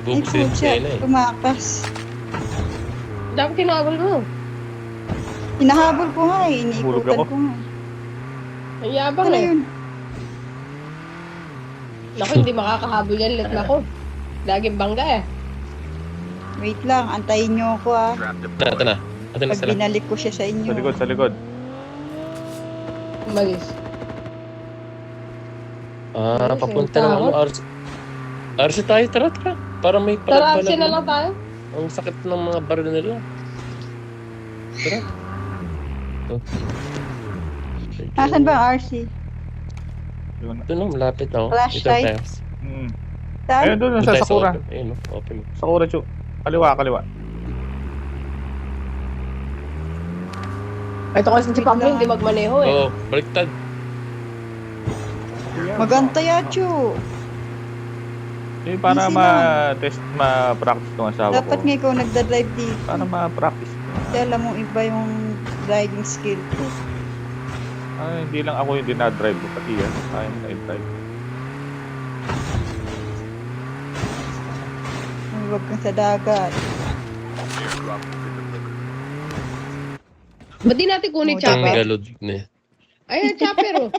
Bubuksin siya na eh. Tumakas. Dapat tinawag mo. Hinahabol ko nga eh. Hulog Iniikutan ako. ko nga. Ang yabang Ano eh. yun? Naku, hindi makakahabol yan. Let na ko. Laging bangga eh. Wait lang, antayin nyo ako ah. Ito na. Ito na Pag sila. binalik ko siya sa inyo. Sa likod, sa likod. Umalis. Ah, Ayun, papunta sa'yo ng ano, tawag. RC. RC tayo, tara, tara. Para may Tara, palag-palag sila na. lang tayo. Ang sakit ng mga baril nila. Tara. Oh. Nasaan ba ang RC? Yun. Ito no, malapit na. Flashlight. Hmm. Saan? Ayun, doon sa Sakura. Ayun, no, open. Sakura, Chu. Kaliwa, kaliwa. Ito kasi si Pablo hindi magmaneho eh. Oo, baliktad. Maganta Yacho. Eh, para Easy ma-test, ma-practice ng asawa Dapat ko. nga ikaw nagda-drive dito. Para ma-practice. Kasi alam mo iba yung driving skill ko. Ay, hindi lang ako yung dinadrive ko. Pati yan. Kaya na i-drive. Ay, huwag kang sa dagat. Ba't di natin kunin Oh, Ang chopper? galod na. Ayun, chopper oh.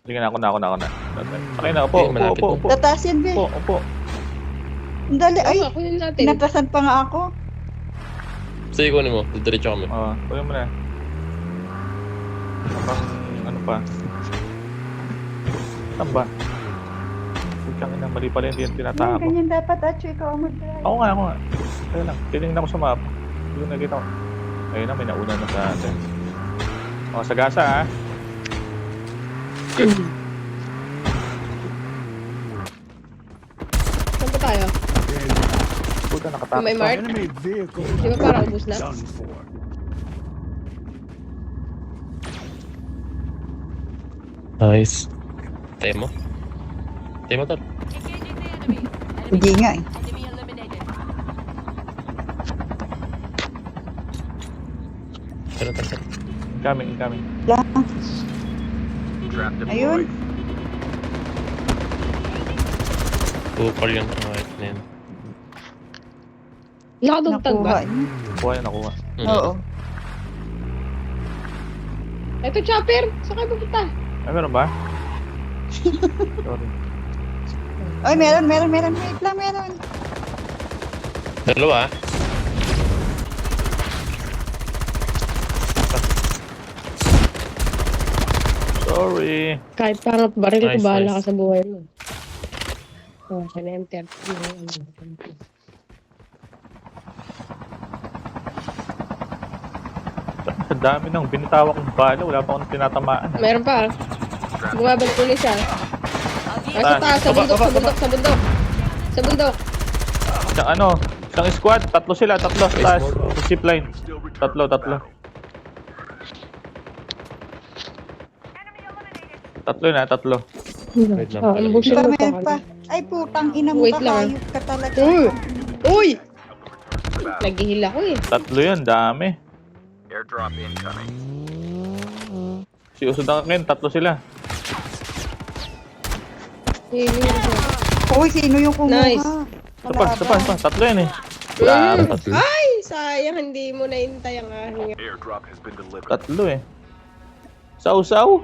Sige na, ako na. Okay na, upo, Eh, upo, malapit upo, na. upo. Tataas yan, be. Upo, upo. Ang dali. Ay, Oo, kunin natin. pinatasan pa nga ako. Sige, kunin mo. Diretso kami. Oo, kunin mo na. Pang, ano pa? Saan ba? Putang ina, mali pala yung Ay, tinatahan ko. ganyan dapat, Acho. Ikaw ang mag-drive. Ako nga. Kaya lang, tinignan ko sa map. Hindi ko nakita ko. Ayun na, may nauna na sa atin. O, sagasa ha. Saan ba tayo? Puta, nakatapos May mark? Enemy vehicle Di ba parang ubus na? done for. Nice. Tayo mo. Tayo mo, tol. Hindi nga eh. Tara, tara, tara. Incoming. Lang. Ayun. Kupal yung kahit na yun. Nakadugtag Nakuha ba? niya. Nakuha. Oo. Ito chopper! Saan kayo pupunta? Ay, meron ba? Sorry. Ay, meron. Wait lang, meron. Dalawa. Sorry. Kahit parang baril ko, Nice, bahala nice. ka sa buhay mo. Oh, siya na enter. Sa dami ng binitawa kong bala, wala pa akong tinatamaan. Meron pa. Bumabalik ulit siya. Ay, sa taas, sa Baba, bundok, baba, sa bundok, sa bundok. Sa bundok. Isang ano, isang squad, tatlo sila, tatlo sa taas. Sa zipline. Tatlo. Tatlo na, tatlo. Wait lang Oh, pala. ambusin mo Meron pa. pa. Ay, putang ina mo. Wait lang. Kakayop ka talaga. Uy! Uy! Naghihil ako eh. Tatlo yun, dami. Airdrop incoming. Si Usod ang akin, tatlo sila. Hihil ako. Uy, sino yung kumuha? Nice. Isa pa. Tatlo yan eh. Klaro, tatlo. Ay! Sayang, hindi mo naintay ang aking... Airdrop has been delivered. Tatlo eh. Sausaw.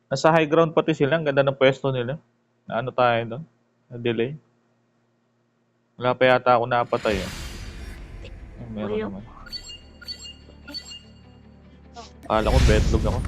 Nasa high ground pati sila. Ang ganda ng pwesto nila. Na ano tayo doon? Na-delay. Wala pa yata ako napatay eh. Ay, meron naman. Akala ko betlog ako.